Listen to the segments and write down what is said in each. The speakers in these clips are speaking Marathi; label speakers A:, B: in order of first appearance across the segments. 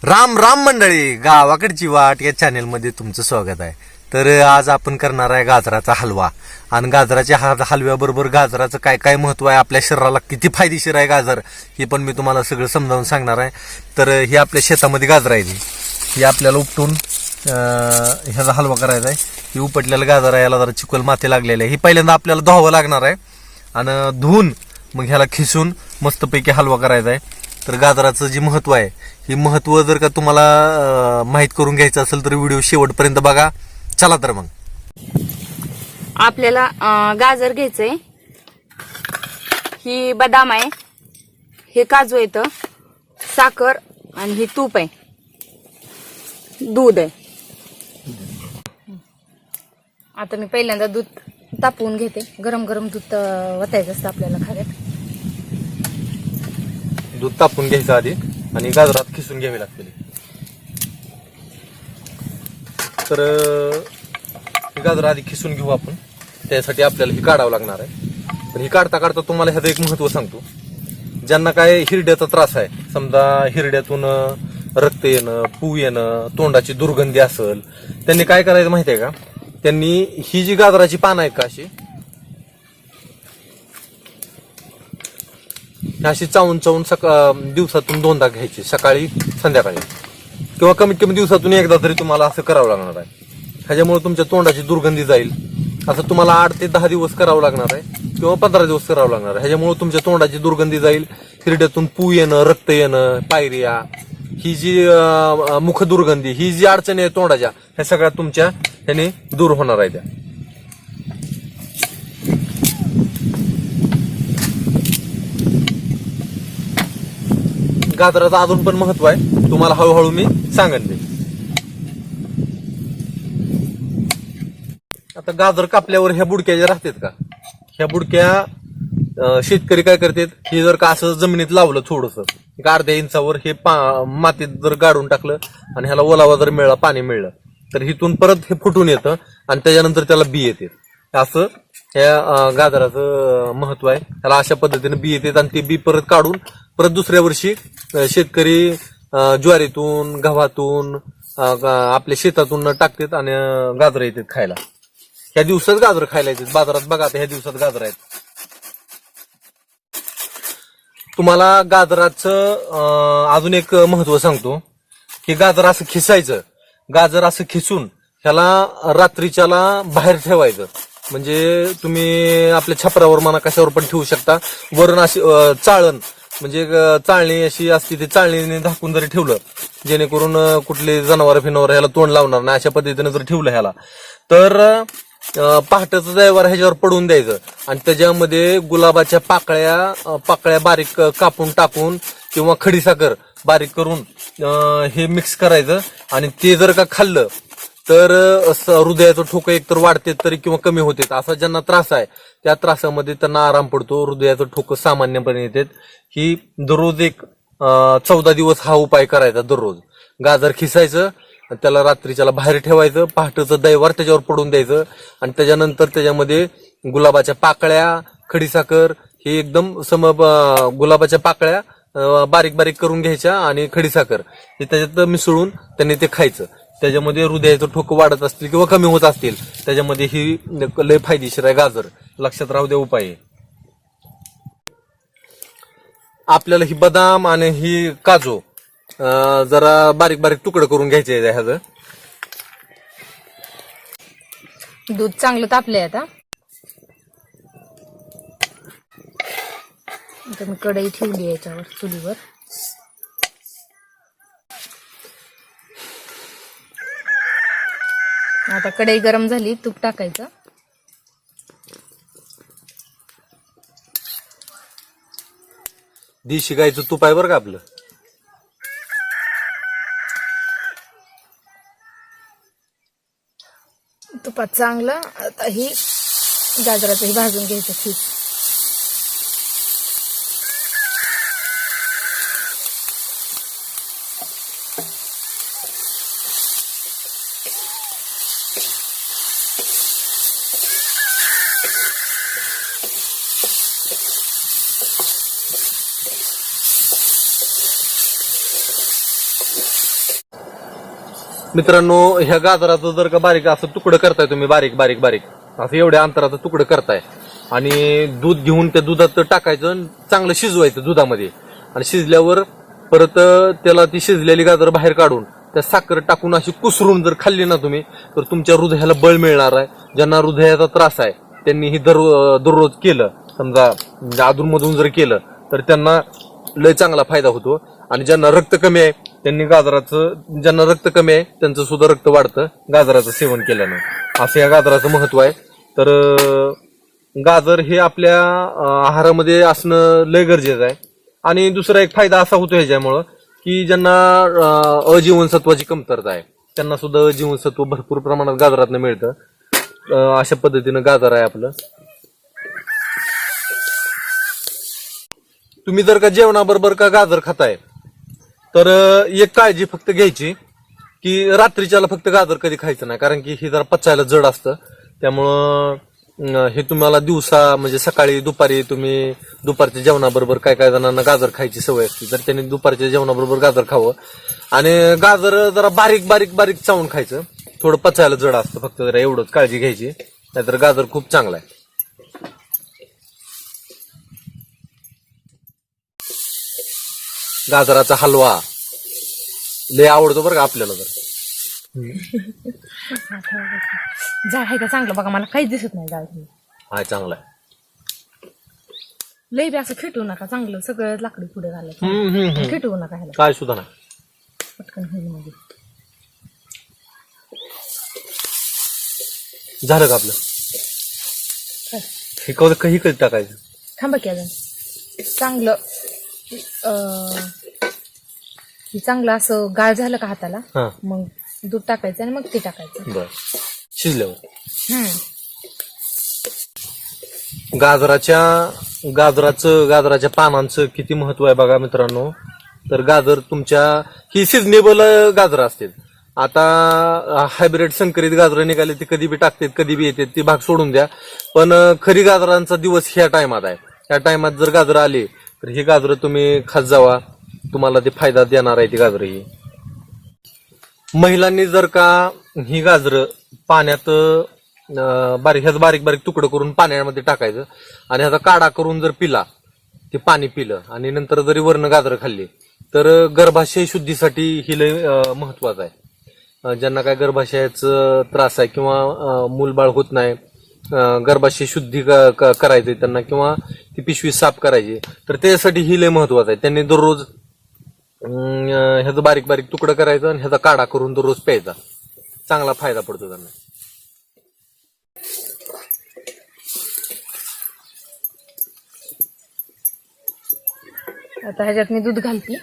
A: राम राम मंडळी, गावाकडची वाट या चॅनेलमध्ये तुमचं स्वागत आहे. तर आज आपण करणार आहे गाजराचा हलवा. आणि गाजराच्या हलव्याबरोबर गाजराचं काय काय महत्व आहे, आपल्या शरीराला किती फायदेशीर आहे गाजर, हे पण मी तुम्हाला सगळं समजावून सांगणार आहे. तर हे आपल्या शेतामध्ये गाजर आहे, हे आपल्याला उपटून ह्याचा हलवा करायचा आहे. हे उपटलेलं गाजर आहे, याला जरा चिखल माती लागलेलं आहे. हे पहिल्यांदा आपल्याला धुवावं लागणार आहे आणि धुवून मग ह्याला खिसून मस्तपैकी हलवा करायचा आहे. तर गाजराचं जे महत्व आहे, हे महत्व जर का तुम्हाला माहीत करून घ्यायचं असेल तर व्हिडिओ शेवटपर्यंत बघा. चला तर मग
B: आपल्याला गाजर घ्यायचंय, ही बदाम आहे, हे काजू येतं, साखर आणि ही तूप आहे, दूध आहे. आता मी पहिल्यांदा दूध तापवून घेते. गरम गरम दूध वतायचं असतं आपल्याला खाण्यात.
A: दूध तापून घ्यायचं आधी आणि गाजरात खिसून घ्यावी लागते. तर हे गाजर आधी खिसून घेऊ आपण. त्यासाठी आपल्याला हे काढावं लागणार आहे. पण हे काढता काढता तुम्हाला ह्याचं एक महत्व सांगतो. ज्यांना काय हिरड्याचा त्रास आहे, समजा हिरड्यातून रक्त येणं, पू येणं, तोंडाची दुर्गंधी असेल, त्यांनी काय करायचं माहिती आहे का, त्यांनी ही जी गाजराची पानं आहे का अशी चावून चावून दिवसातून 2दा घ्यायची, सकाळी संध्याकाळी, किंवा कमीत कमी दिवसातून एकदा तरी तुम्हाला असं करावं लागणार आहे. ह्याच्यामुळे तुमच्या तोंडाची दुर्गंधी जाईल. असं तुम्हाला 8 ते 10 दिवस करावं लागणार आहे, किंवा 15 दिवस करावं लागणार आहे. ह्याच्यामुळे तुमच्या तोंडाची दुर्गंधी जाईल, हिरड्यातून पू येणं, रक्त येणं, पायरिया, ही जी मुख दुर्गंधी, ही जी अडचणी आहे तोंडाच्या, ह्या सगळ्या तुमच्या ह्याने दूर होणार आहे. त्या गाजराचं अजून पण महत्व आहे, तुम्हाला हळूहळू मी सांगेन ते. आता गाजर कापल्यावर ह्या बुडक्या ज्या राहतात का, ह्या बुडक्या शेतकरी काय करतात, हे जर का असं जमिनीत लावलं थोडंसं, एक अर्ध्या इंचावर हे मातीत जर गाडून टाकलं आणि ह्याला ओलावा जर मिळाला, पाणी मिळलं, तर हिथून परत हे फुटून येतं आणि त्याच्यानंतर त्याला बी येते. असं ह्या गाजराचं महत्व आहे. त्याला अशा पद्धतीने बी येतात आणि ते बी परत काढून परत दुसऱ्या वर्षी शेतकरी ज्वारीतून, गव्हातून, आपल्या शेतातून टाकतात आणि गाजर येतात खायला. ह्या दिवसात गाजर खायला येतात बाजारात. बघा आता ह्या दिवसात गाजर आहेत. तुम्हाला गाजराचं अजून एक महत्व सांगतो की गाजर असं खिसायचं. गाजर असं खिसून ह्याला रात्रीच्याला बाहेर ठेवायचं. म्हणजे तुम्ही आपल्या छपरावर म्हणा कशावर पण ठेवू शकता. वरून अशी चाळण, म्हणजे चाळणी अशी असते, ती चाळणीने झाकून जरी ठेवलं, जेणेकरून कुठले जनावर फिनावर ह्याला तोंड लावणार नाही, अशा पद्धतीने जर ठेवलं ह्याला, तर पहाटेचं दैवार ह्याच्यावर पडून द्यायचं आणि त्याच्यामध्ये गुलाबाच्या पाकळ्या बारीक कापून टाकून किंवा खडीसाखर बारीक करून हे मिक्स करायचं. आणि ते जर का खाल्लं तर हृदयाचं ठोकं एकतर वाढते तरी किंवा कमी होते. असा ज्यांना त्रास आहे त्या त्रासामध्ये त्यांना आराम पडतो. हृदयाचं ठोकं सामान्यपणे येतात. ही दररोज एक 14 दिवस हा उपाय करायचा. दररोज गाजर खिसायचं, त्याला रात्रीच्याला बाहेर ठेवायचं, पहाटेचं दैवार त्याच्यावर पडून द्यायचं आणि त्याच्यानंतर त्याच्यामध्ये गुलाबाच्या पाकळ्या, खडीसाखर, हे एकदम गुलाबाच्या पाकळ्या बारीक बारीक करून घ्यायच्या आणि खडीसाखर हे त्याच्यात मिसळून त्यांनी ते खायचं. त्याच्यामध्ये हृदयाचं ठोकं वाढत असतील किंवा कमी होत असतील, त्याच्यामध्ये ही लय फायदेशीर आहे गाजर. लक्षात राहू द्या उपाय. आपल्याला ही बदाम आणि ही काजू जरा बारीक बारीक तुकडं करून घ्यायचे. ह्याचं
B: दूध चांगलं तापलंय. आता मी कढई ठेवली आहे याच्यावर, चुलीवर. आता कढई गरम झाली, तूप टाकायचं.
A: देशी गाईचं तूप आहे बरं का आपलं.
B: तुपात चांगलं आता ही गाजराचंही भाजून घ्यायचं खीस.
A: मित्रांनो, ह्या गाजराचं जर का बारीक असं तुकडं करताय तुम्ही, बारीक बारीक बारीक असं एवढ्या अंतराचं तुकडं करताय आणि दूध घेऊन त्या दुधात टाकायचं आणि चांगलं शिजवायचं दुधामध्ये. आणि शिजल्यावर परत त्याला ती शिजलेली गाजर बाहेर काढून त्या साखर टाकून अशी कुसरून जर खाल्ली ना तुम्ही, तर तुमच्या हृदयाला बळ मिळणार आहे. ज्यांना हृदयाचा त्रास आहे त्यांनी ही दररोज केलं, समजा म्हणजे अधूनमधून जर केलं तर त्यांना लय चांगला फायदा होतो. आणि ज्यांना रक्त कमी आहे ज्यांना रक्त कमी आहे त्यांचं सुद्धा रक्त वाढतं गाजराचं सेवन केल्यानं. असं या गाजराचं महत्व आहे. तर गाजर हे आपल्या आहारामध्ये असणं लय गरजेचं आहे. आणि दुसरा एक फायदा असा होतो ह्याच्यामुळं की ज्यांना अजीवनसत्वाची कमतरता आहे त्यांना सुद्धा अजीवनसत्व भरपूर प्रमाणात गाजरातनं मिळतं. अशा पद्धतीनं गाजर आहे आपलं. तुम्ही जर का जेवणाबरोबर का गाजर खाताय तर एक काळजी फक्त घ्यायची की रात्रीच्याला फक्त गाजर कधी खायचं नाही, कारण की हे जरा पचायला जड असतं. त्यामुळं हे तुम्हाला दिवसा म्हणजे सकाळी दुपारी तुम्ही दुपारच्या जेवणाबरोबर काय काय जणांना गाजर खायची सवय असते, तर त्यांनी दुपारच्या जेवणाबरोबर गाजर खावं. आणि गाजर जरा बारीक बारीक बारीक चावून खायचं, थोडं पचायला जड असतं, फक्त जरा एवढंच काळजी घ्यायची. नाहीतर गाजर खूप चांगला आहे. गाजराचा हलवा लय आवडतो बरं का आपल्याला. तर
B: झाड आहे का चांगलं बघा, मला काहीच दिसत नाही झाड.
A: हाय चांगला आहे.
B: लई बी असं खेटू नका, चांगलं सगळं लाकडी पुढे घालायचं, खेटू नका ह्याला,
A: काय सुद्धा नाही.
B: पटकन होईल म्हणजे.
A: झालं का आपलं? हे कधी कधी टाकायचं?
B: थांबा की अजून चांगलं हे चांगलं असं गाळ झालं का हाताला, मग दूध टाकायचं आणि मग ते टाकायचं.
A: बर, शिजल्यावर. गाजराच्या पानांचं किती महत्व आहे बघा मित्रांनो. तर गाजर तुमच्या ही सिजनेबल गाजर असते. आता हायब्रिड संकरित गाजरं निघाले, ती कधी बी टाकतात कधी बी येतात, ती भाग सोडून द्या. पण खरी गाजरांचा दिवस ह्या टायमात आहे. ह्या टायमात जर गाजर आली तर ही गाजरं तुम्ही खात जावा, तुम्हाला ते फायदा देणार आहे ती गाजरं ही. महिलांनी जर का ही गाजरं पाण्यात ह्याचं बारीक बारीक तुकडं करून पाण्यामध्ये टाकायचं आणि ह्याचा काढा करून जर पिला, ते पाणी पिलं आणि नंतर जरी वरनं गाजरं खाल्ली तर गर्भाशय शुद्धीसाठी ही लय महत्वाचं आहे. ज्यांना काय गर्भाशयाचा त्रास आहे किंवा मूलबाळ होत नाही, गर्भाशय शुद्धी करायचंय त्यांना किंवा ती पिशवी साफ करायची, तर त्यासाठी ही लय महत्वाचं आहे. त्यांनी दररोज ह्याचं बारीक बारीक तुकडं करायचं आणि ह्याचा काढा करून दररोज प्यायचा, चांगला फायदा पडतो त्यांना.
B: आता ह्याच्यात मी दूध घालते.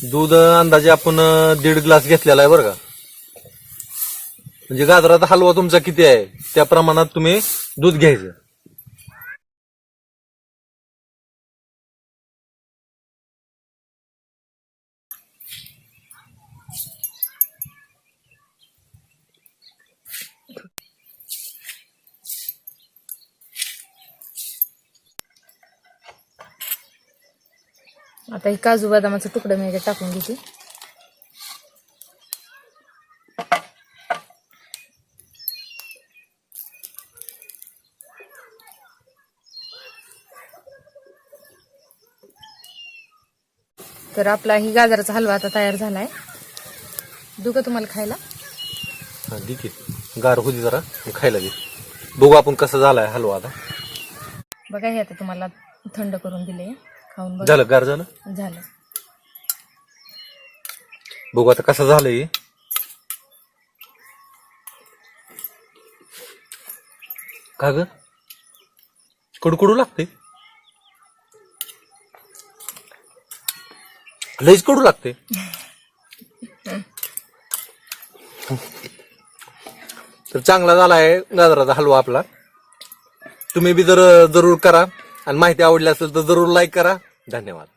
A: दूध अंदाजे आपण 1.5 ग्लास घेतलेला आहे बरं का. म्हणजे गाजराचा हलवा तुमचा किती आहे त्या प्रमाणात तुम्ही दूध घ्यायचं.
B: आता हे काजू बदामाचं तुकडं मी याच्यात टाकून घेते. तर आपला ही गाजराचा हलवा आता तयार झालाय. देऊ का तुम्हाला खायला?
A: हा ठीक आहे, गार होती जरा खायला दे. बघू आपण कसा झालाय हलवा. आता
B: बघा हे आता तुम्हाला थंड करून दिले, खाऊन बघा.
A: झालं, गार झालं.
B: झालं.
A: बघू आता कसं झालंय. का ग कडकडू लागते? लईच कडू लागते. तर चांगला झालाय गाजराचा हलवा आपला. तुम्ही बी जरूर करा आणि माहिती आवडली असेल तर जरूर लाईक करा. धन्यवाद.